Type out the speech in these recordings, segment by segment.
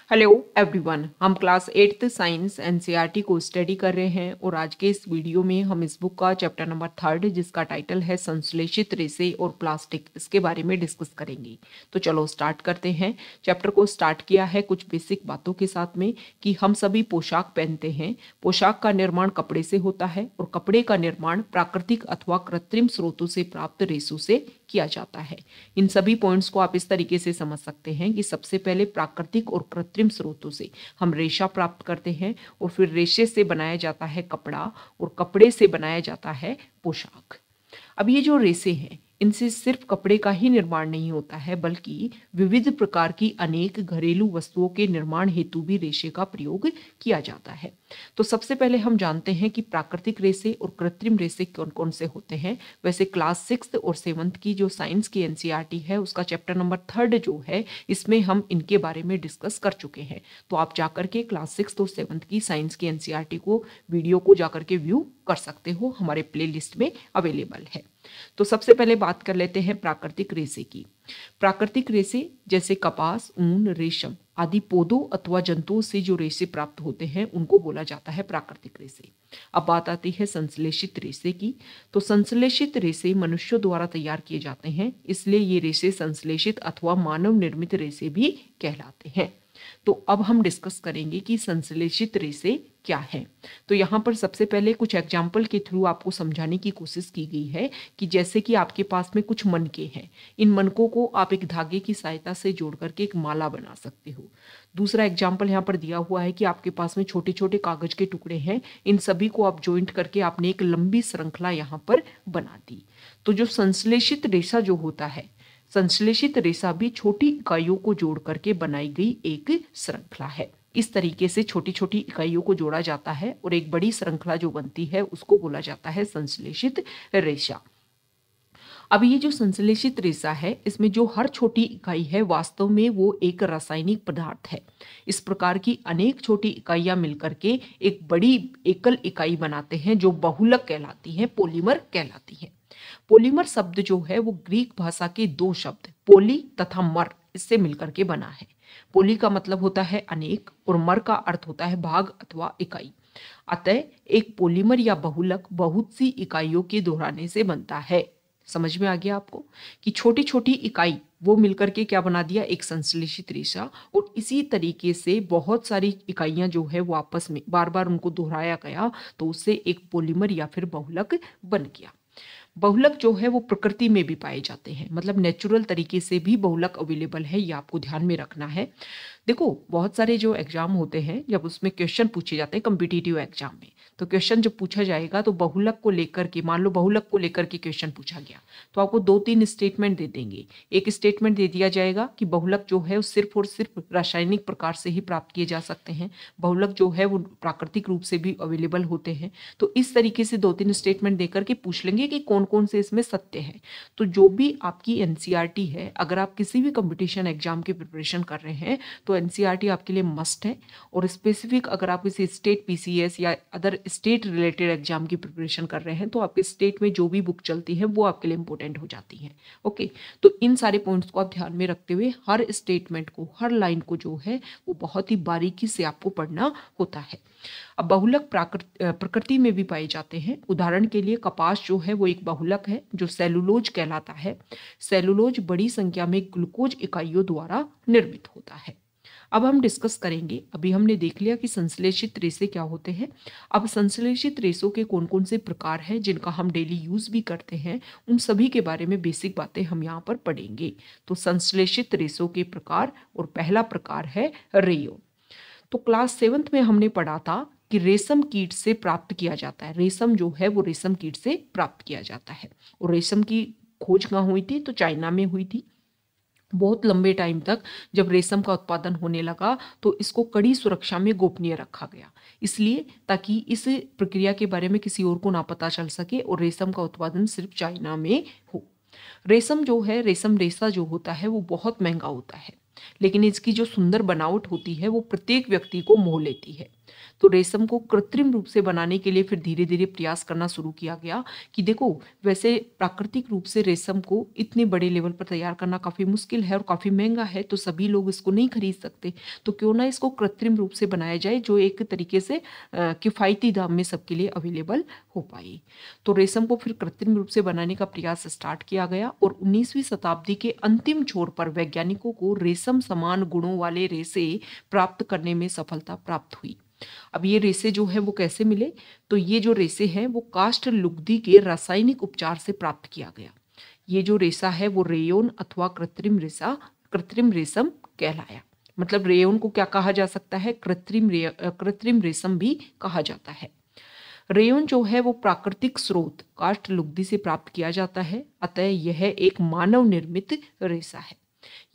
Hello everyone, हम class 8th science NCERT को study कर रहे हैं और आज के इस वीडियो में हम इस बुक का चैप्टर नंबर 3 जिसका टाइटल है संश्लेषित रेसे और प्लास्टिक, इसके बारे में डिस्कस करेंगे। तो चलो स्टार्ट करते हैं। चैप्टर को स्टार्ट किया है कुछ बेसिक बातों के साथ में कि हम सभी पोशाक पहनते हैं। पोशाक का निर्माण कपड़े से होता है और कपड़े का निर्माण प्राकृतिक अथवा कृत्रिम स्रोतों से प्राप्त रेसों से किया जाता है। इन सभी पॉइंट्स को आप इस तरीके से समझ सकते हैं कि सबसे पहले प्राकृतिक और कृत्रिम स्रोतों से हम रेशा प्राप्त करते हैं और फिर रेशे से बनाया जाता है कपड़ा और कपड़े से बनाया जाता है पोशाक। अब ये जो रेसे हैं, इनसे सिर्फ कपड़े का ही निर्माण नहीं होता है, बल्कि विविध प्रकार की अनेक घरेलू वस्तुओं के निर्माण हेतु भी रेशे का प्रयोग किया जाता है। तो सबसे पहले हम जानते हैं कि प्राकृतिक रेसे और कृत्रिम रेसे कौन कौन से होते हैं। वैसे क्लास 6 और 7 की जो साइंस की एनसीईआरटी है उसका चैप्टर नंबर 3 जो है, इसमें हम इनके बारे में डिस्कस कर चुके हैं। तो आप जाकर के क्लास 6 और 7 की साइंस की एनसीईआरटी को वीडियो को जाकर के व्यू कर सकते हो, हमारे प्लेलिस्ट में अवेलेबल है। तो सबसे पहले बात कर लेते हैं प्राकृतिक रेसे की। प्राकृतिक रेसे जैसे कपास, ऊन, रेशम आदि पौधों अथवा जंतुओं से जो रेसे प्राप्त होते हैं उनको बोला जाता है प्राकृतिक रेसे। अब बात आती है संश्लेषित रेसे की। तो संश्लेषित रेसे मनुष्यों द्वारा तैयार किए जाते हैं, इसलिए ये रेसे संश्लेषित अथवा मानव निर्मित रेसे भी कहलाते हैं। तो अब हम डिस्कस करेंगे कि संश्लेषित रेसे क्या है। तो यहाँ पर सबसे पहले कुछ एग्जाम्पल के थ्रू आपको समझाने की कोशिश की गई है कि जैसे कि आपके पास में कुछ मनके हैं, इन मनकों को आप एक धागे की सहायता से जोड़ करके एक माला बना सकते हो। दूसरा एग्जाम्पल यहाँ पर दिया हुआ है कि आपके पास में छोटे छोटे कागज के टुकड़े हैं, इन सभी को आप ज्वाइंट करके आपने एक लंबी श्रृंखला यहाँ पर बना दी। तो जो संश्लेषित रेशा जो होता है, संश्लेषित रेशा भी छोटी इकाइयों को जोड़ करके बनाई गई एक श्रृंखला है। इस तरीके से छोटी छोटी इकाइयों को जोड़ा जाता है और एक बड़ी श्रृंखला जो बनती है उसको बोला जाता है संश्लेषित रेशा। अब ये जो संश्लेषित रेशा है, इसमें जो हर छोटी इकाई है वास्तव में वो एक रासायनिक पदार्थ है। इस प्रकार की अनेक छोटी इकाइयां मिलकर के एक बड़ी एकल इकाई बनाते हैं जो बहुलक कहलाती है, पॉलीमर कहलाती है। पॉलीमर शब्द जो है वो ग्रीक भाषा के दो शब्द पोली तथा मर इससे मिलकर के बना है। पोली का मतलब होता है अनेक और मर का अर्थ होता है भाग अथवा इकाई। अतः एक पॉलीमर या बहुलक बहुत सी इकाइयों के दोहराने से बनता है। समझ में आ गया आपको कि छोटी छोटी इकाई वो मिलकर के क्या बना दिया, एक संश्लेषित रेशा। और इसी तरीके से बहुत सारी इकाइयां जो है वो आपस में बार बार उनको दोहराया गया तो उससे एक पॉलीमर या फिर बहुलक बन गया। बहुलक जो है वो प्रकृति में भी पाए जाते हैं, मतलब नेचुरल तरीके से भी बहुलक अवेलेबल है, ये आपको ध्यान में रखना है। देखो बहुत सारे जो एग्जाम होते हैं जब उसमें क्वेश्चन पूछे जाते हैं कम्पिटिटिव एग्जाम में, तो क्वेश्चन जब पूछा जाएगा तो बहुलक को लेकर के, मान लो बहुलक को लेकर के क्वेश्चन पूछा गया तो आपको 2-3 स्टेटमेंट दे देंगे। एक स्टेटमेंट दे दिया जाएगा कि बहुलक जो है वो सिर्फ और सिर्फ रासायनिक प्रकार से ही प्राप्त किए जा सकते हैं, बहुलक जो है वो प्राकृतिक रूप से भी अवेलेबल होते हैं। तो इस तरीके से 2-3 स्टेटमेंट देकर के पूछ लेंगे कि कौन कौन से इसमें सत्य है। तो जो भी आपकी एनसीईआरटी है, अगर आप किसी भी कंपटीशन एग्जाम की प्रिपरेशन कर रहे हैं तो एनसीईआरटी आपके लिए मस्ट है। और स्पेसिफिक अगर आप किसी स्टेट पीसीएस या अदर स्टेट रिलेटेड एग्जाम की प्रिपरेशन कर रहे हैं तो आपके स्टेट में जो भी बुक चलती है वो आपके लिए इंपॉर्टेंट हो जाती है। ओके, तो इन सारे पॉइंट्स को आप ध्यान में रखते हुए हर स्टेटमेंट को, हर लाइन को जो है वो बहुत ही बारीकी से आपको पढ़ना होता है। अब बहुलक प्रकृति में भी पाए जाते हैं। उदाहरण के लिए कपास जो है वो एक बहुलक है जो सेलुलोज कहलाता है। सेलुलोज बड़ी संख्या में ग्लूकोज इकाइयों द्वारा निर्मित होता है। अब हम डिस्कस करेंगे, अभी हमने देख लिया कि संश्लेषित रेशे क्या होते हैं। अब संश्लेषित रेशों के कौन कौन से प्रकार हैं जिनका हम डेली यूज भी करते हैं, उन सभी के बारे में बेसिक बातें हम यहाँ पर पढ़ेंगे। तो संश्लेषित रेशों के प्रकार, और पहला प्रकार है रेयोन। तो क्लास 7 में हमने पढ़ा था कि रेशम कीट से प्राप्त किया जाता है। रेशम जो है वो रेशम कीट से प्राप्त किया जाता है। और रेशम की खोज कहाँ हुई थी, तो चाइना में हुई थी। बहुत लंबे टाइम तक जब रेशम का उत्पादन होने लगा तो इसको कड़ी सुरक्षा में गोपनीय रखा गया, इसलिए ताकि इस प्रक्रिया के बारे में किसी और को ना पता चल सके और रेशम का उत्पादन सिर्फ चाइना में हो। रेशम जो है, रेशम रेशा जो होता है वो बहुत महंगा होता है, लेकिन इसकी जो सुंदर बनावट होती है वो प्रत्येक व्यक्ति को मोह लेती है। तो रेशम को कृत्रिम रूप से बनाने के लिए फिर धीरे धीरे प्रयास करना शुरू किया गया कि देखो वैसे प्राकृतिक रूप से रेशम को इतने बड़े लेवल पर तैयार करना काफ़ी मुश्किल है और काफ़ी महंगा है, तो सभी लोग इसको नहीं खरीद सकते, तो क्यों ना इसको कृत्रिम रूप से बनाया जाए जो एक तरीके से किफ़ायती दाम में सबके लिए अवेलेबल हो पाए। तो रेशम को फिर कृत्रिम रूप से बनाने का प्रयास स्टार्ट किया गया और 19वीं शताब्दी के अंतिम छोर पर वैज्ञानिकों को रेशम समान गुणों वाले रेशे प्राप्त करने में सफलता प्राप्त हुई। अब ये रेशे जो है वो कैसे मिले, तो ये जो रेशे हैं वो काष्ठ लुगदी के रासायनिक उपचार से प्राप्त किया गया। ये जो रेशा है वो रेयोन अथवा कृत्रिम रेशम कहलाया। मतलब रेयोन को क्या कहा जा सकता है, कृत्रिम रेशम भी कहा जाता है। रेयोन जो है वो प्राकृतिक स्रोत काष्ठ लुगदी से प्राप्त किया जाता है, अतः यह एक मानव निर्मित रेशा है।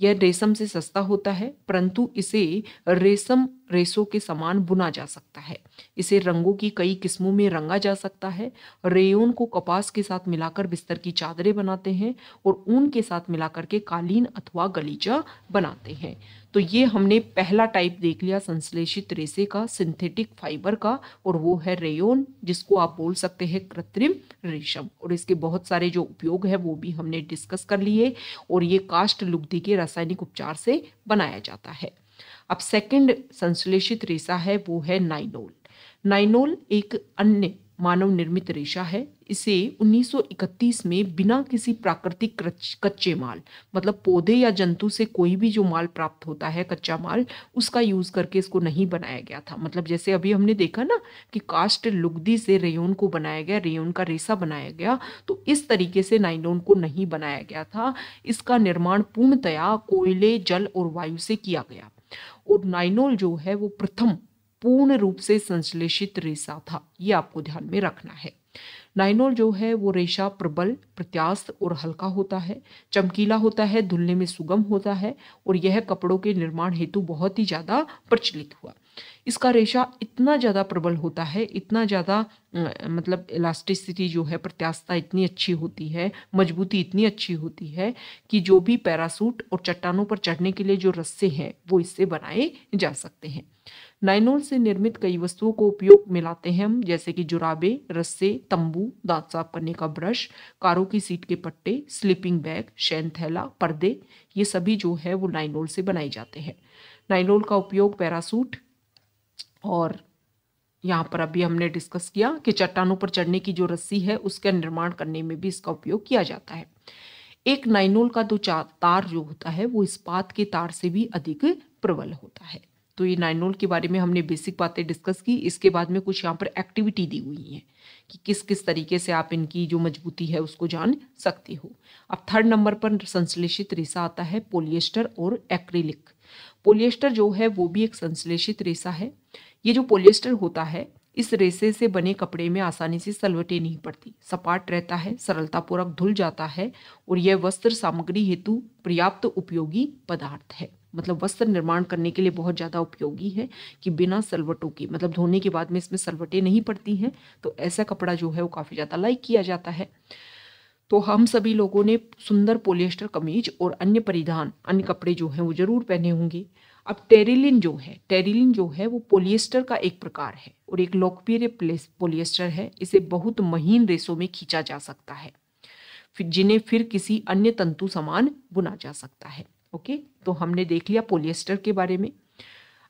यह रेशम से सस्ता होता है, परंतु इसे रेशम रेशों के समान बुना जा सकता है। इसे रंगों की कई किस्मों में रंगा जा सकता है। रेयोन को कपास के साथ मिलाकर बिस्तर की चादरें बनाते हैं और ऊन के साथ मिलाकर के कालीन अथवा गलीचा बनाते हैं। तो ये हमने पहला टाइप देख लिया संश्लेषित रेशे का, सिंथेटिक फाइबर का, और वो है रेयोन, जिसको आप बोल सकते हैं कृत्रिम रेशम। और इसके बहुत सारे जो उपयोग है वो भी हमने डिस्कस कर लिए, और ये काष्ठ लुगदी के रासायनिक उपचार से बनाया जाता है। अब सेकंड संश्लेषित रेशा है वो है नाइनोल। नाइनोल एक अन्य मानव निर्मित रेशा है। इसे 1931 में बिना किसी प्राकृतिक कच्चे माल, मतलब पौधे या जंतु से कोई भी जो माल प्राप्त होता है कच्चा माल, उसका यूज करके इसको नहीं बनाया गया था। मतलब जैसे अभी हमने देखा ना कि काष्ठ लुगदी से रेयोन को बनाया गया, रेयोन का रेशा बनाया गया, तो इस तरीके से नाइलॉन को नहीं बनाया गया था। इसका निर्माण पूर्णतया कोयले, जल और वायु से किया गया। और नाइनोल जो है वो प्रथम पूर्ण रूप से संश्लेषित रेशा था, ये आपको ध्यान में रखना है। नाइनोल जो है वो रेशा प्रबल, प्रत्यास्थ और हल्का होता है, चमकीला होता है, धुलने में सुगम होता है, और यह कपड़ों के निर्माण हेतु बहुत ही ज़्यादा प्रचलित हुआ। इसका रेशा इतना ज़्यादा प्रबल होता है, इतना ज़्यादा मतलब इलास्टिसिटी जो है, प्रत्यास्थता इतनी अच्छी होती है, मजबूती इतनी अच्छी होती है कि जो भी पैरासूट और चट्टानों पर चढ़ने के लिए जो रस्से हैं वो इससे बनाए जा सकते हैं। नाइनोल से निर्मित कई वस्तुओं को उपयोग में लाते हैं हम, जैसे कि जुराबे, रस्से, तंबू, दांत साफ करने का ब्रश, कारों की सीट के पट्टे, स्लीपिंग बैग, शयन थैला, पर्दे, ये सभी जो है वो नाइनोल से बनाए जाते हैं। नाइनोल का उपयोग पैरासूट, और यहाँ पर अभी हमने डिस्कस किया कि चट्टानों पर चढ़ने की जो रस्सी है उसका निर्माण करने में भी इसका उपयोग किया जाता है। एक नाइनोल का जो तार जो होता है वो इस्पात के तार से भी अधिक प्रबल होता है। तो ये नाइनोल के बारे में हमने बेसिक बातें डिस्कस की। इसके बाद में कुछ यहाँ पर एक्टिविटी दी हुई है कि किस किस तरीके से आप इनकी जो मजबूती है उसको जान सकते हो। अब थर्ड नंबर पर संश्लेषित रेशा आता है पॉलिएस्टर और एक्रिलिक। पॉलिएस्टर जो है वो भी एक संश्लेषित रेशा है। ये जो पॉलिएस्टर होता है, इस रेशे से बने कपड़े में आसानी से सलवटें नहीं पड़ती, सपाट रहता है, सरलतापूर्वक धुल जाता है, और यह वस्त्र सामग्री हेतु पर्याप्त उपयोगी पदार्थ है। मतलब वस्त्र निर्माण करने के लिए बहुत ज़्यादा उपयोगी है कि बिना सलवटों के, मतलब धोने के बाद में इसमें सलवटें नहीं पड़ती हैं, तो ऐसा कपड़ा जो है वो काफ़ी ज़्यादा लाइक किया जाता है। तो हम सभी लोगों ने सुंदर पॉलिएस्टर कमीज और अन्य परिधान, अन्य कपड़े जो हैं वो जरूर पहने होंगे। अब टेरिलिन जो है वो पॉलिएस्टर का एक प्रकार है और एक लोकप्रिय पॉलिएस्टर है। इसे बहुत महीन रेशों में खींचा जा सकता है, जिन्हें फिर किसी अन्य तंतु समान बुना जा सकता है। ओके, तो हमने देख लिया पॉलिएस्टर के बारे में।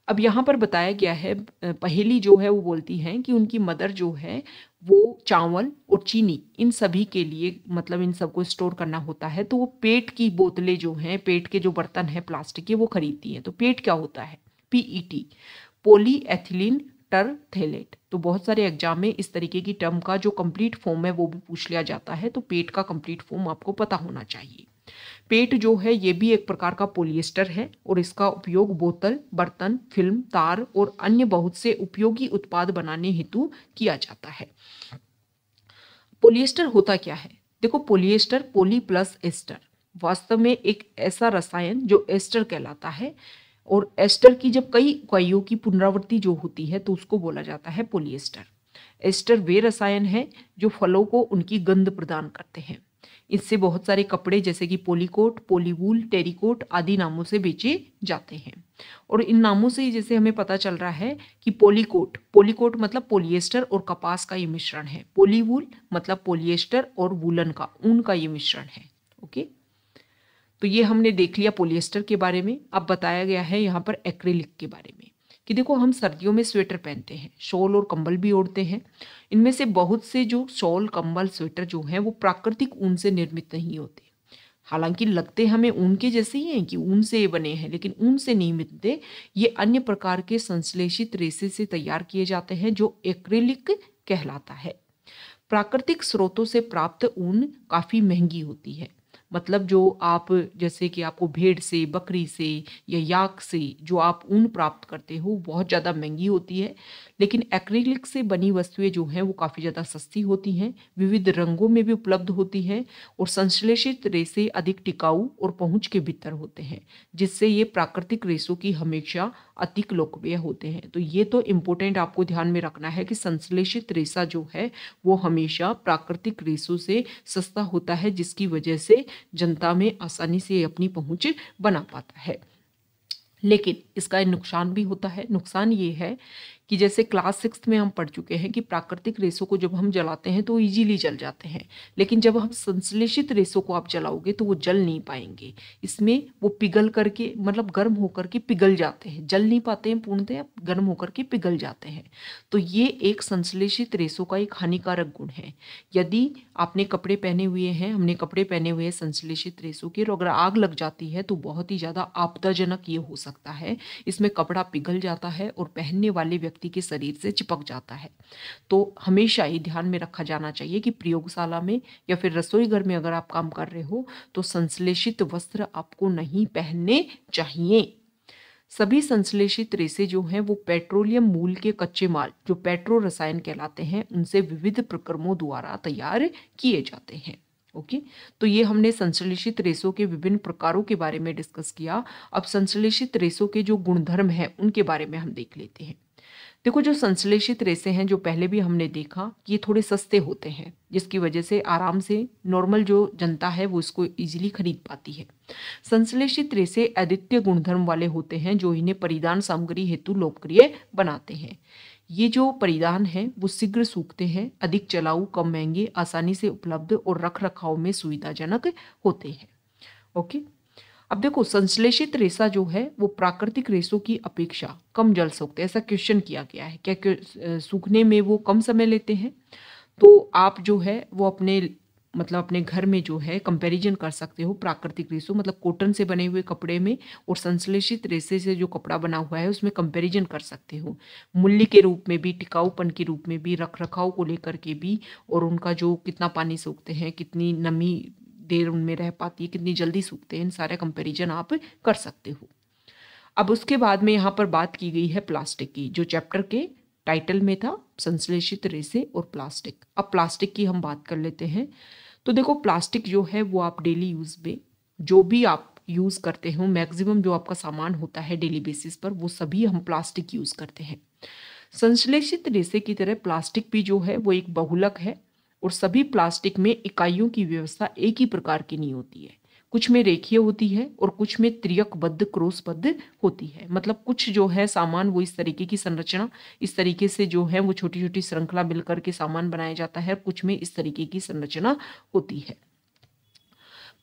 अब यहाँ पर बताया गया है, पहेली जो है वो बोलती है कि उनकी मदर जो है वो चावल और चीनी इन सभी के लिए, मतलब इन सबको स्टोर करना होता है, तो वो पेट की बोतलें जो हैं, पेट के जो बर्तन हैं प्लास्टिक के, वो खरीदती हैं। तो पेट क्या होता है? PET, polyethylene terephthalate. तो बहुत सारे एग्जाम में इस तरीके की टर्म का जो कंप्लीट फॉर्म है वो भी पूछ लिया जाता है, तो पेट का कंप्लीट फॉर्म आपको पता होना चाहिए। पेट जो है ये भी एक प्रकार का पॉलिएस्टर है और इसका उपयोग बोतल, बर्तन, फिल्म, तार और अन्य बहुत से उपयोगी उत्पाद बनाने हेतु किया जाता है। पॉलिएस्टर होता क्या है? देखो, पॉलिएस्टर, पॉली प्लस एस्टर, वास्तव में एक ऐसा रसायन जो एस्टर कहलाता है, और एस्टर की जब कई इकाइयों की पुनरावृत्ति जो होती है तो उसको बोला जाता है पॉलिएस्टर। एस्टर वे रसायन है जो फलों को उनकी गंध प्रदान करते हैं। इससे बहुत सारे कपड़े जैसे कि पॉलीकोट, पॉलीवूल, टेरिकोट आदि नामों से बेचे जाते हैं। और इन नामों से ही जैसे हमें पता चल रहा है कि पॉलीकोट, पॉलीकोट मतलब पॉलिएस्टर और कपास का ये मिश्रण है। पॉलीवूल मतलब पॉलिएस्टर और वूलन का, ऊन का ये मिश्रण है। ओके, तो ये हमने देख लिया पॉलिएस्टर के बारे में। अब बताया गया है यहाँ पर एक्रिलिक के बारे में कि देखो हम सर्दियों में स्वेटर पहनते हैं, शॉल और कंबल भी ओढ़ते हैं। इनमें से बहुत से जो शॉल, कंबल, स्वेटर जो हैं वो प्राकृतिक ऊन से निर्मित नहीं होते। हालांकि लगते हमें ऊन के जैसे ही हैं कि ऊन से ये बने हैं, लेकिन ऊन से नहीं मिलते। ये अन्य प्रकार के संश्लेषित रेशे से तैयार किए जाते हैं जो एक्रिलिक कहलाता है। प्राकृतिक स्रोतों से प्राप्त ऊन काफ़ी महंगी होती है। मतलब जो आप जैसे कि आपको भेड़ से, बकरी से या याक से जो आप ऊन प्राप्त करते हो बहुत ज़्यादा महंगी होती है। लेकिन एक्रिलिक से बनी वस्तुएं जो हैं वो काफ़ी ज़्यादा सस्ती होती हैं, विविध रंगों में भी उपलब्ध होती हैं और संश्लेषित रेशे अधिक टिकाऊ और पहुंच के भीतर होते हैं, जिससे ये प्राकृतिक रेशों की हमेशा अधिक लोकप्रिय होते हैं। तो ये तो इम्पोर्टेंट आपको ध्यान में रखना है कि संश्लेषित रेशा जो है वो हमेशा प्राकृतिक रेशों से सस्ता होता है, जिसकी वजह से जनता में आसानी से अपनी पहुंच बना पाता है। लेकिन इसका नुकसान भी होता है। नुकसान ये है कि जैसे क्लास 6 में हम पढ़ चुके हैं कि प्राकृतिक रेशों को जब हम जलाते हैं तो इजीली जल जाते हैं, लेकिन जब हम संश्लेषित रेशों को आप जलाओगे तो वो जल नहीं पाएंगे। इसमें वो पिघल करके, मतलब गर्म होकर के पिघल जाते हैं, जल नहीं पाते हैं पूर्णतः, गर्म होकर के पिघल जाते हैं। तो ये एक संश्लेषित रेशों का एक हानिकारक गुण है। यदि आपने कपड़े पहने हुए हैं, हमने कपड़े पहने हुए हैं संश्लेषित रेशों के, और अगर आग लग जाती है तो बहुत ही ज़्यादा आपदाजनक ये हो सकता है। इसमें कपड़ा पिघल जाता है और पहनने वाले व्यक्ति के शरीर से चिपक जाता है। तो हमेशा ये ध्यान में रखा जाना चाहिए कि प्रयोगशाला में या फिर रसोई घर में अगर आप काम कर रहे हो तो संश्लेषित वस्त्र आपको नहीं पहनने चाहिए। सभी संश्लेषित रेशे जो हैं वो पेट्रोलियम मूल के कच्चे माल जो पेट्रो रसायन कहलाते हैं उनसे विविध प्रक्रमों द्वारा तैयार किए जाते हैं। ओके, तो ये हमने संश्लेषित रेशों के विभिन्न प्रकारों के बारे में डिस्कस किया। अब संश्लेषित रेशों के जो गुणधर्म हैं उनके बारे में हम देख लेते हैं। देखो, जो संश्लेषित रेशे हैं, जो पहले भी हमने देखा, ये थोड़े सस्ते होते हैं, जिसकी वजह से आराम से नॉर्मल जो जनता है वो इसको इजीली खरीद पाती है। संश्लेषित रेशे अद्वितीय गुणधर्म वाले होते हैं जो इन्हें परिधान सामग्री हेतु लोकप्रिय बनाते हैं। ये जो परिधान हैं वो शीघ्र सूखते हैं, अधिक चलाऊ, कम महंगे, आसानी से उपलब्ध और रख रखाव में सुविधाजनक होते हैं। ओके, अब देखो, संश्लेषित रेशा जो है वो प्राकृतिक रेशों की अपेक्षा कम जल सोखते हैं। ऐसा क्वेश्चन किया गया है, क्या सूखने में वो कम समय लेते हैं? तो आप जो है वो अपने घर में जो है कंपैरिजन कर सकते हो प्राकृतिक रेशों, मतलब कॉटन से बने हुए कपड़े में और संश्लेषित रेशे से जो कपड़ा बना हुआ है उसमें कंपैरिजन कर सकते हो। मूल्य के रूप में भी, टिकाऊपन के रूप में भी, रख रखाव को लेकर के भी, और उनका जो कितना पानी सोखते हैं, कितनी नमी देर उनमें रह पाती है, कितनी जल्दी सूखते हैं, इन सारे कंपैरिजन आप कर सकते हो। अब उसके बाद में यहाँ पर बात की गई है प्लास्टिक की, जो चैप्टर के टाइटल में था, संश्लेषित रेशे और प्लास्टिक। अब प्लास्टिक की हम बात कर लेते हैं। तो देखो, प्लास्टिक जो है वो आप डेली यूज में जो भी आप यूज करते हो, मैक्सिमम जो आपका सामान होता है डेली बेसिस पर, वो सभी हम प्लास्टिक यूज करते हैं। संश्लेषित रेशे की तरह प्लास्टिक भी जो है वो एक बहुलक है और सभी प्लास्टिक में इकाइयों की व्यवस्था एक ही प्रकार की नहीं होती है। कुछ में रेखीय होती है और कुछ में त्रियकबद्ध, क्रॉसबद्ध होती है। मतलब कुछ जो है सामान वो इस तरीके की संरचना, इस तरीके से जो है वो छोटी छोटी श्रृंखला मिलकर के सामान बनाया जाता है, कुछ में इस तरीके की संरचना होती है।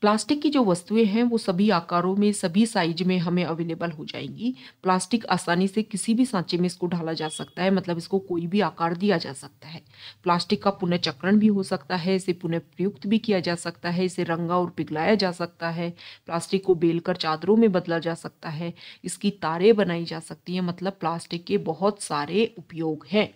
प्लास्टिक की जो वस्तुएं हैं वो सभी आकारों में, सभी साइज में हमें अवेलेबल हो जाएंगी। प्लास्टिक आसानी से किसी भी सांचे में इसको ढाला जा सकता है, मतलब इसको कोई भी आकार दिया जा सकता है। प्लास्टिक का पुनर्चक्रण भी हो सकता है, इसे पुनः प्रयुक्त भी किया जा सकता है, इसे रंगा और पिघलाया जा सकता है। प्लास्टिक को बेलकर चादरों में बदला जा सकता है, इसकी तारें बनाई जा सकती हैं। मतलब प्लास्टिक के बहुत सारे उपयोग हैं।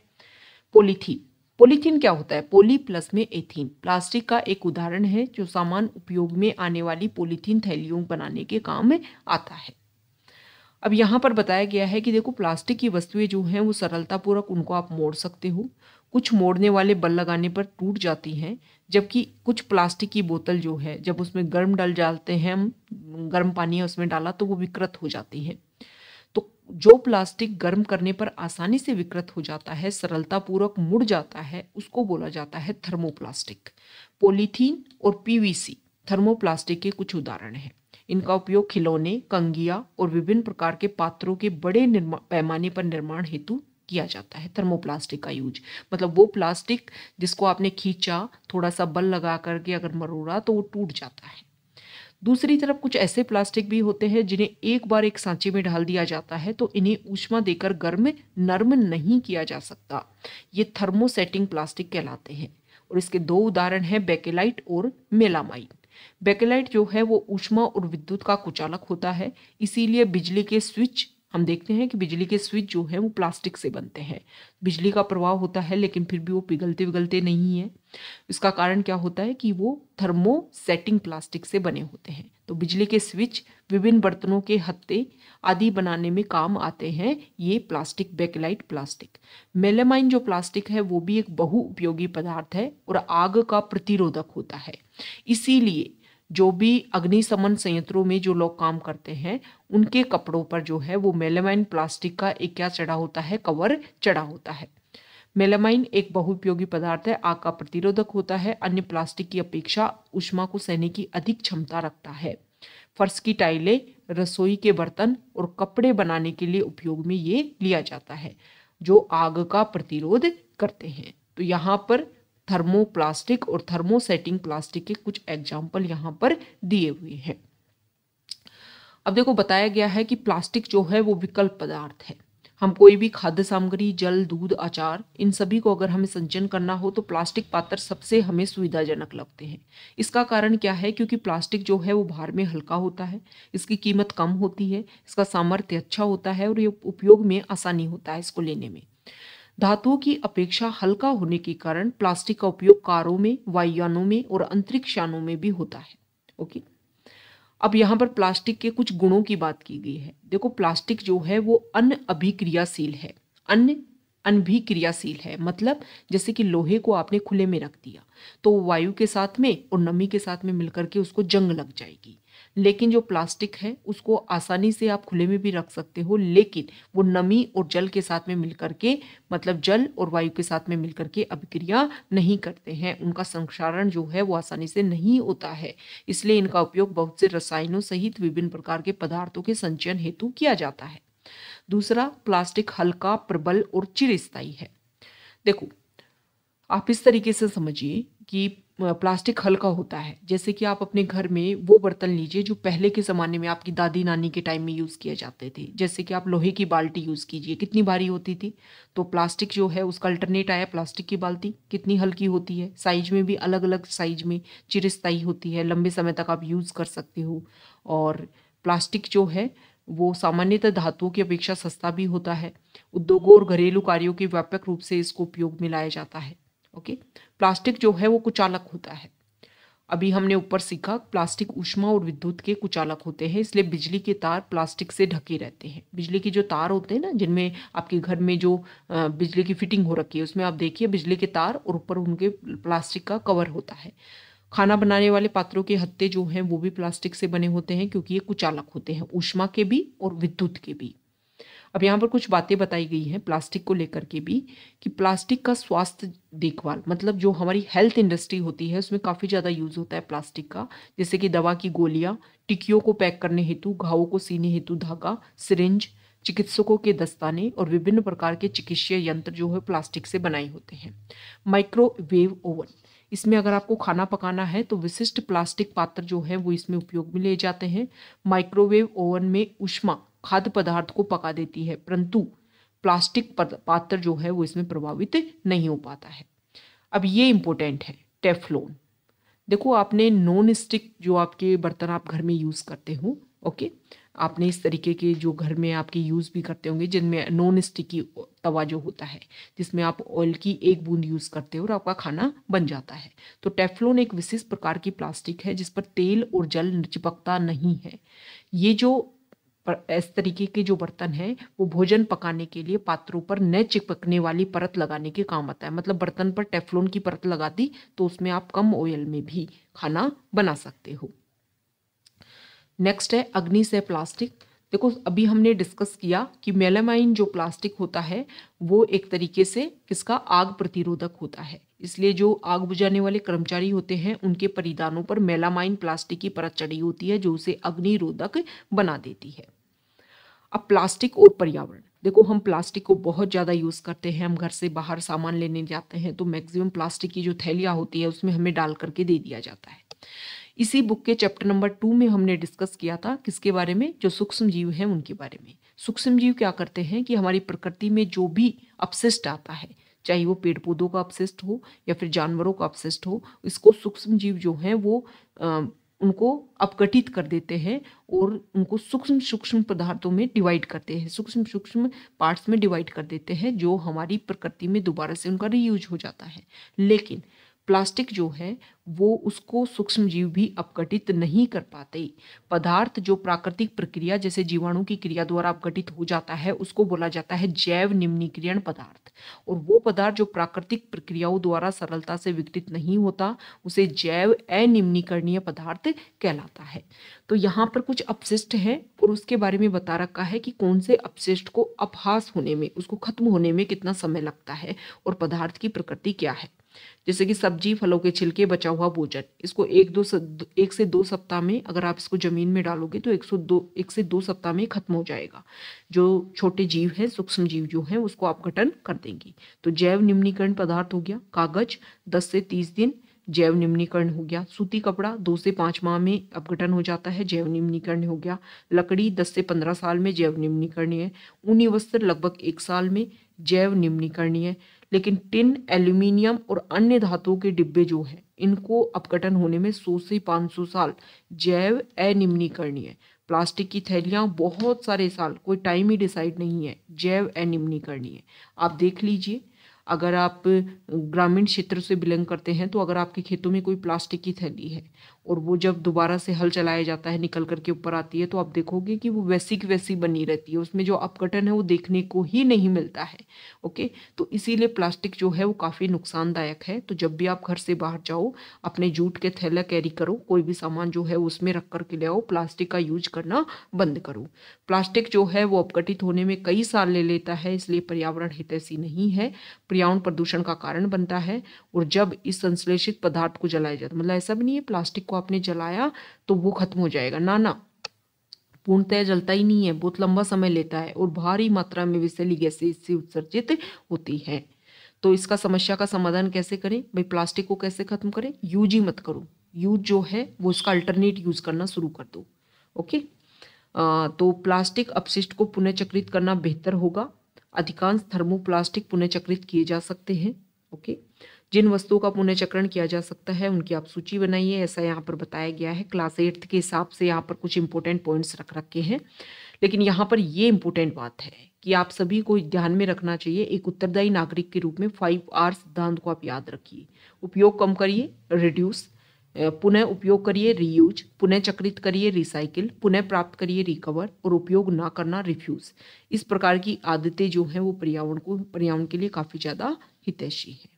पॉलीथीन, पॉलीथीन क्या होता है? पॉली प्लस में एथीन, प्लास्टिक का एक उदाहरण है जो सामान उपयोग में आने वाली पॉलीथीन थैलियों बनाने के काम में आता है। अब यहाँ पर बताया गया है कि देखो, प्लास्टिक की वस्तुएं जो हैं वो सरलतापूर्वक उनको आप मोड़ सकते हो। कुछ मोड़ने वाले बल लगाने पर टूट जाती हैं, जबकि कुछ प्लास्टिक की बोतल जो है, जब उसमें गर्म डल डालते हैं हम, गर्म पानी उसमें डाला तो वो विकृत हो जाती है। तो जो प्लास्टिक गर्म करने पर आसानी से विकृत हो जाता है, सरलतापूर्वक मुड़ जाता है, उसको बोला जाता है थर्मोप्लास्टिक। पॉलीथीन और पीवीसी थर्मोप्लास्टिक के कुछ उदाहरण हैं। इनका उपयोग खिलौने, कंघियां और विभिन्न प्रकार के पात्रों के बड़े पैमाने पर निर्माण हेतु किया जाता है। थर्मोप्लास्टिक का यूज मतलब वो प्लास्टिक जिसको आपने खींचा, थोड़ा सा बल लगा करके अगर मरोड़ा तो वो टूट जाता है। दूसरी तरफ कुछ ऐसे प्लास्टिक भी होते हैं जिन्हें एक बार एक सांचे में डाल दिया जाता है तो इन्हें ऊष्मा देकर गर्म नर्म नहीं किया जा सकता। ये थर्मोसेटिंग प्लास्टिक कहलाते हैं और इसके दो उदाहरण हैं, बेकेलाइट और मेलामाइन। बेकेलाइट जो है वो ऊष्मा और विद्युत का कुचालक होता है, इसीलिए बिजली के स्विच हम देखते हैं कि बिजली के स्विच जो है वो प्लास्टिक से बनते हैं। बिजली का प्रवाह होता है लेकिन फिर भी वो पिघलते नहीं है। इसका कारण क्या होता है कि वो थर्मोसेटिंग प्लास्टिक से बने होते हैं। तो बिजली के स्विच, विभिन्न बर्तनों के हत्थे आदि बनाने में काम आते हैं ये प्लास्टिक, बेकेलाइट प्लास्टिक। मेलामाइन जो प्लास्टिक है वो भी एक बहुउपयोगी पदार्थ है और आग का प्रतिरोधक होता है। इसीलिए जो भी अग्निशमन संयंत्रों में जो लोग काम करते हैं उनके कपड़ों पर जो है वो मेलामाइन प्लास्टिक का एक क्या चढ़ा होता है, कवर चढ़ा होता है। मेलामाइन एक बहुउपयोगी पदार्थ है, आग का प्रतिरोधक होता है, अन्य प्लास्टिक की अपेक्षा ऊष्मा को सहने की अधिक क्षमता रखता है। फर्श की टाइलें, रसोई के बर्तन और कपड़े बनाने के लिए उपयोग में ये लिया जाता है जो आग का प्रतिरोध करते हैं। तो यहाँ पर थर्मोप्लास्टिक और थर्मोसेटिंग प्लास्टिक के कुछ एग्जाम्पल यहाँ पर दिए हुए हैं। अब देखो बताया गया है कि प्लास्टिक जो है वो विकल्प पदार्थ है। हम कोई भी खाद्य सामग्री, जल, दूध, अचार, इन सभी को अगर हमें संचयन करना हो तो प्लास्टिक पात्र सबसे हमें सुविधाजनक लगते हैं। इसका कारण क्या है? क्योंकि प्लास्टिक जो है वो भार में हल्का होता है, इसकी कीमत कम होती है, इसका सामर्थ्य अच्छा होता है और ये उपयोग में आसानी होता है इसको लेने में। धातुओं की अपेक्षा हल्का होने के कारण प्लास्टिक का उपयोग कारों में, वायुयानों में और अंतरिक्ष यानों में भी होता है। ओके, अब यहाँ पर प्लास्टिक के कुछ गुणों की बात की गई है। देखो प्लास्टिक जो है वो अनअभिक्रियाशील है। अनभिक्रियाशील है मतलब जैसे कि लोहे को आपने खुले में रख दिया तो वायु के साथ में और नमी के साथ में मिलकर के उसको जंग लग जाएगी। लेकिन जो प्लास्टिक है उसको आसानी से आप खुले में भी रख सकते हो, लेकिन वो नमी और जल के साथ में मिलकर के मतलब जल और वायु के साथ में मिलकर के अभिक्रिया नहीं करते हैं, उनका संक्षारण जो है वो आसानी से नहीं होता है। इसलिए इनका उपयोग बहुत से रसायनों सहित विभिन्न प्रकार के पदार्थों के संचयन हेतु किया जाता है। दूसरा, प्लास्टिक हल्का, प्रबल और चिरस्थायी है। देखो आप इस तरीके से समझिए कि प्लास्टिक हल्का होता है, जैसे कि आप अपने घर में वो बर्तन लीजिए जो पहले के ज़माने में आपकी दादी नानी के टाइम में यूज़ किए जाते थे। जैसे कि आप लोहे की बाल्टी यूज़ कीजिए, कितनी भारी होती थी। तो प्लास्टिक जो है उसका अल्टरनेट आया प्लास्टिक की बाल्टी, कितनी हल्की होती है, साइज में भी अलग अलग साइज में, चिरस्थायी होती है, लंबे समय तक आप यूज़ कर सकते हो। और प्लास्टिक जो है वो सामान्यतः धातुओं की अपेक्षा सस्ता भी होता है। उद्योगों और घरेलू कार्यों के व्यापक रूप से इसको उपयोग में लाया जाता है। ओके, प्लास्टिक जो है वो कुचालक होता है। अभी हमने ऊपर सीखा प्लास्टिक ऊष्मा और विद्युत के कुचालक होते हैं, इसलिए बिजली के तार प्लास्टिक से ढके रहते हैं। बिजली के जो तार होते हैं ना, जिनमें आपके घर में जो बिजली की फिटिंग हो रखी है उसमें आप देखिए बिजली के तार और ऊपर उनके प्लास्टिक का कवर होता है। खाना बनाने वाले पात्रों के हत्थे जो हैं वो भी प्लास्टिक से बने होते हैं क्योंकि ये कुचालक होते हैं, ऊष्मा के भी और विद्युत के भी। अब यहाँ पर कुछ बातें बताई गई हैं प्लास्टिक को लेकर के भी कि प्लास्टिक का स्वास्थ्य देखभाल मतलब जो हमारी हेल्थ इंडस्ट्री होती है उसमें काफ़ी ज़्यादा यूज़ होता है प्लास्टिक का, जैसे कि दवा की गोलियाँ, टिकियों को पैक करने हेतु, घावों को सीने हेतु धागा, सिरिंज, चिकित्सकों के दस्ताने और विभिन्न प्रकार के चिकित्सीय यंत्र जो है प्लास्टिक से बनाए होते हैं। माइक्रोवेव ओवन, इसमें अगर आपको खाना पकाना है तो विशिष्ट प्लास्टिक पात्र जो है वो इसमें उपयोग में ले जाते हैं। माइक्रोवेव ओवन में ऊष्मा खाद्य पदार्थ को पका देती है, परंतु प्लास्टिक पात्र जो है वो इसमें प्रभावित नहीं हो पाता है। अब ये इंपॉर्टेंट है, टेफ्लॉन। देखो आपने नॉन स्टिक जो आपके बर्तन आप घर में यूज़ करते हो, ओके, आपने इस तरीके के जो घर में आपके यूज़ भी करते होंगे जिनमें नॉन स्टिकी तवा जो होता है जिसमें आप ऑयल की एक बूंद यूज़ करते हो और आपका खाना बन जाता है। तो टेफ्लॉन एक विशेष प्रकार की प्लास्टिक है जिस पर तेल और जल चिपकता नहीं है। ये जो इस तरीके के जो बर्तन हैं वो भोजन पकाने के लिए पात्रों पर न चिपकने वाली परत लगाने के काम आता है। मतलब बर्तन पर टेफ्लॉन की परत लगा दी तो उसमें आप कम ऑयल में भी खाना बना सकते हो। नेक्स्ट है अग्नि से प्लास्टिक। देखो अभी हमने डिस्कस किया कि मेलामाइन जो प्लास्टिक होता है वो एक तरीके से किसका आग प्रतिरोधक होता है, इसलिए जो आग बुझाने वाले कर्मचारी होते हैं उनके परिधानों पर मेलामाइन प्लास्टिक की परत चढ़ी होती है जो उसे अग्निरोधक बना देती है। अब प्लास्टिक और पर्यावरण, देखो हम प्लास्टिक को बहुत ज़्यादा यूज़ करते हैं, हम घर से बाहर सामान लेने जाते हैं तो मैक्सिमम प्लास्टिक की जो थैलियाँ होती है उसमें हमें डाल करके दे दिया जाता है। इसी बुक के चैप्टर नंबर 2 में हमने डिस्कस किया था किसके बारे में, जो सूक्ष्म जीव हैं उनके बारे में। सूक्ष्म जीव क्या करते हैं कि हमारी प्रकृति में जो भी अपशिष्ट आता है, चाहे वो पेड़ पौधों का अपशिष्ट हो या फिर जानवरों का अपशिष्ट हो, इसको सूक्ष्म जीव जो हैं वो उनको अपघटित कर देते हैं और उनको सूक्ष्म सूक्ष्म पदार्थों में डिवाइड करते हैं, सूक्ष्म सूक्ष्म पार्ट्स में डिवाइड कर देते हैं जो हमारी प्रकृति में दोबारा से उनका रीयूज हो जाता है। लेकिन प्लास्टिक जो है वो उसको सूक्ष्म जीव भी अपघटित नहीं कर पाते। पदार्थ जो प्राकृतिक प्रक्रिया जैसे जीवाणु की क्रिया द्वारा अपघटित हो जाता है उसको बोला जाता है जैव निम्नीकरण पदार्थ, और वो पदार्थ जो प्राकृतिक प्रक्रियाओं द्वारा सरलता से विघटित नहीं होता उसे जैव अनिम्नीकरणीय पदार्थ कहलाता है। तो यहाँ पर कुछ अपशिष्ट है और उसके बारे में बता रखा है कि कौन से अपशिष्ट को अपहास होने में, उसको खत्म होने में कितना समय लगता है और पदार्थ की प्रकृति क्या है। जैसे कि सब्जी, फलों के छिलके, बचा हुआ भोजन, इसको 1 से 2 सप्ताह में अगर आप इसको जमीन में डालोगे तो 1 से 2 सप्ताह में खत्म हो जाएगा। जो छोटे जीव हैं, सूक्ष्म जीव जो हैं उसको अपघटन कर देंगी। तो जैव निम्नीकरण पदार्थ हो गया कागज, 10 से 30 दिन जैव निम्नीकरण हो गया। सूती कपड़ा 2 से 5 माह में अपघटन हो जाता है, जैव निम्नीकरण हो गया। लकड़ी 10 से 15 साल में जैव निम्नीकरणीय है। ऊनी वस्त्र लगभग 1 साल में जैव निम्नीकरणीय है। लेकिन टिन, एल्यूमिनियम और अन्य धातुओं के डिब्बे जो हैं इनको अपघटन होने में 100 से 500 साल जैव अनिम्नीकरणीय है। प्लास्टिक की थैलियाँ बहुत सारे साल, कोई टाइम ही डिसाइड नहीं है, जैव अनिम्नीकरणीय है। आप देख लीजिए, अगर आप ग्रामीण क्षेत्र से बिलोंग करते हैं तो अगर आपके खेतों में कोई प्लास्टिक की थैली है और वो जब दोबारा से हल चलाया जाता है, निकल करके ऊपर आती है, तो आप देखोगे कि वो वैसी की वैसी बनी रहती है, उसमें जो अपघटन है वो देखने को ही नहीं मिलता है। ओके, तो इसीलिए प्लास्टिक जो है वो काफ़ी नुकसानदायक है। तो जब भी आप घर से बाहर जाओ अपने जूट के थैला कैरी करो, कोई भी सामान जो है उसमें रख करके ले आओ, प्लास्टिक का यूज करना बंद करो। प्लास्टिक जो है वो अपघटित होने में कई साल ले लेता है, इसलिए पर्यावरण हितैषी नहीं है, पर्यावरण प्रदूषण का कारण बनता है। और जब इस संश्लेषित पदार्थ को जलाया जाता है, मतलब ऐसा भी नहीं है प्लास्टिक को आपने जलाया तो वो खत्म हो जाएगा, ना ना, पूर्णतः जलता ही नहीं है, बहुत लंबा समय लेता है और भारी मात्रा में विषैली गैसें इससे उत्सर्जित होती है। तो इसका समस्या का समाधान कैसे करें भाई, प्लास्टिक को कैसे खत्म करें, यूज ही मत करो, यूज जो है वो उसका अल्टरनेट यूज करना शुरू कर दो। ओके, तो प्लास्टिक अपशिष्ट को पुनःचक्रित करना बेहतर होगा। अधिकांश थर्मोप्लास्टिक पुनःचक्रित किए जा सकते हैं। ओके, जिन वस्तुओं का पुनःचक्रण किया जा सकता है उनकी आप सूची बनाइए, ऐसा यहाँ पर बताया गया है। क्लास 8 के हिसाब से यहाँ पर कुछ इंपॉर्टेंट पॉइंट्स रख रखे हैं, लेकिन यहाँ पर ये इंपॉर्टेंट बात है कि आप सभी को ध्यान में रखना चाहिए, एक उत्तरदायी नागरिक के रूप में 5R सिद्धांत को आप याद रखिए। उपयोग कम करिए, रिड्यूस, पुनः उपयोग करिए, रीयूज, पुनः चक्रित करिए, रिसाइकिल, पुनः प्राप्त करिए, रिकवर, और उपयोग ना करना, रिफ्यूज। इस प्रकार की आदतें जो हैं वो पर्यावरण के लिए काफ़ी ज़्यादा हितैषी है।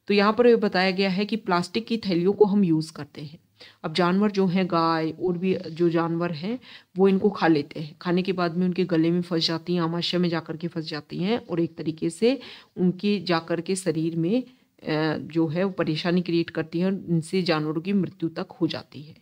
तो यहाँ पर बताया गया है कि प्लास्टिक की थैलियों को हम यूज़ करते हैं। अब जानवर जो हैं, गाय और भी जो जानवर हैं वो इनको खा लेते हैं, खाने के बाद में उनके गले में फंस जाती हैं, आमाशय में जाकर के फंस जाती हैं और एक तरीके से उनके जाकर के शरीर में जो है वो परेशानी क्रिएट करती है, इनसे जानवरों की मृत्यु तक हो जाती है।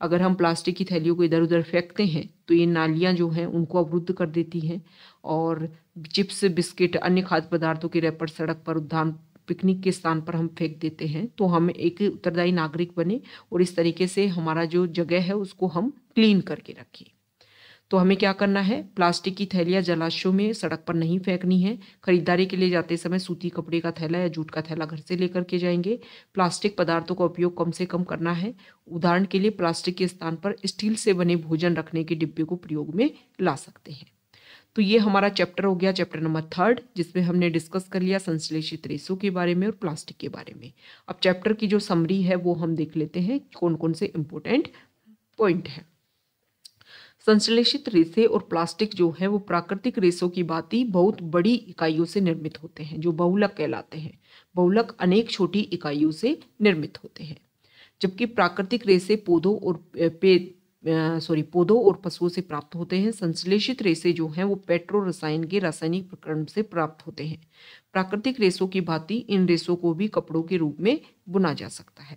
अगर हम प्लास्टिक की थैलियों को इधर उधर फेंकते हैं तो ये नालियाँ जो हैं उनको अवरुद्ध कर देती हैं, और चिप्स, बिस्किट, अन्य खाद्य पदार्थों के रैपर सड़क पर, उद्यान, पिकनिक के स्थान पर हम फेंक देते हैं। तो हम एक उत्तरदायी नागरिक बने और इस तरीके से हमारा जो जगह है उसको हम क्लीन करके रखें। तो हमें क्या करना है, प्लास्टिक की थैलियाँ जलाशयों में, सड़क पर नहीं फेंकनी है। खरीदारी के लिए जाते समय सूती कपड़े का थैला या जूट का थैला घर से लेकर के जाएंगे। प्लास्टिक पदार्थों का उपयोग कम से कम करना है। उदाहरण के लिए प्लास्टिक के स्थान पर स्टील से बने भोजन रखने के डिब्बे को प्रयोग में ला सकते हैं। तो ये हमारा चैप्टर हो गया, चैप्टर नंबर 3, जिसमें हमने डिस्कस कर लिया संश्लेषित रेशों के बारे में और प्लास्टिक के बारे में। अब चैप्टर की जो समरी है वो हम देख लेते हैं, कौन कौन से इंपॉर्टेंट पॉइंट है। संश्लेषित रेशे और प्लास्टिक जो है वो प्राकृतिक रेशों की भांति बहुत बड़ी इकाइयों से निर्मित होते हैं, जो बहुलक कहलाते हैं। बहुलक अनेक छोटी इकाइयों से निर्मित होते हैं, जबकि प्राकृतिक रेशे पौधों और पौधों और पशुओं से प्राप्त होते हैं। संश्लेषित रेशे जो हैं वो पेट्रो रसायन के रासायनिक प्रक्रम से प्राप्त होते हैं। प्राकृतिक रेशों की भांति इन रेशों को भी कपड़ों के रूप में बुना जा सकता है।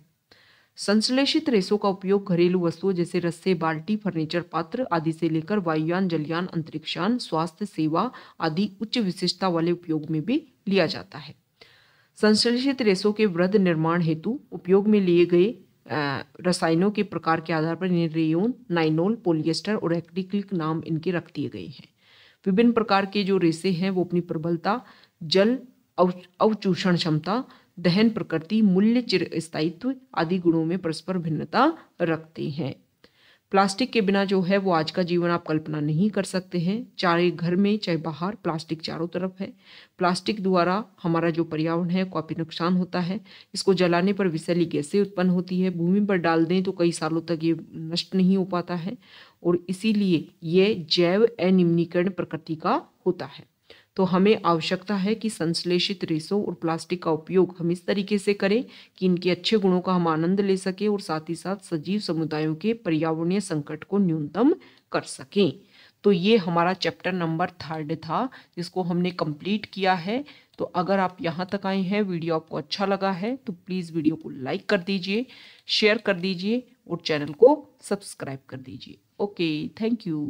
संश्लेषित रेशों का उपयोग घरेलू वस्तुओं जैसे रस्से, बाल्टी, फर्नीचर, पात्र आदि से लेकर वायुयान, जलयान, अंतरिक्षयान, स्वास्थ्य सेवा आदि उच्च विशिष्टता वाले उपयोग में भी लिया जाता है। संश्लेषित रेशों के वृहद निर्माण हेतु उपयोग में लिए गए रसायनों के प्रकार के आधार पर इन्हें रेयोन, नाइनोल, पॉलिएस्टर और एक्रिलिक नाम इनके रख दिए गए हैं। विभिन्न प्रकार के जो रेशे हैं वो अपनी प्रबलता, जल अवचूषण क्षमता, दहन प्रकृति, मूल्य, चिरस्थायित्व आदि गुणों में परस्पर भिन्नता रखते हैं। प्लास्टिक के बिना जो है वो आज का जीवन आप कल्पना नहीं कर सकते हैं। चाहे घर में चाहे बाहर प्लास्टिक चारों तरफ है। प्लास्टिक द्वारा हमारा जो पर्यावरण है काफ़ी नुकसान होता है। इसको जलाने पर विषैली गैसें उत्पन्न होती है। भूमि पर डाल दें तो कई सालों तक ये नष्ट नहीं हो पाता है और इसीलिए ये जैव अनिम्नीकरण प्रकृति का होता है। तो हमें आवश्यकता है कि संश्लेषित रेशों और प्लास्टिक का उपयोग हम इस तरीके से करें कि इनके अच्छे गुणों का हम आनंद ले सकें और साथ ही साथ सजीव समुदायों के पर्यावरणीय संकट को न्यूनतम कर सकें। तो ये हमारा चैप्टर नंबर 3 था जिसको हमने कंप्लीट किया है। तो अगर आप यहाँ तक आए हैं, वीडियो आपको अच्छा लगा है तो प्लीज़ वीडियो को लाइक कर दीजिए, शेयर कर दीजिए और चैनल को सब्सक्राइब कर दीजिए। Okay, thank you.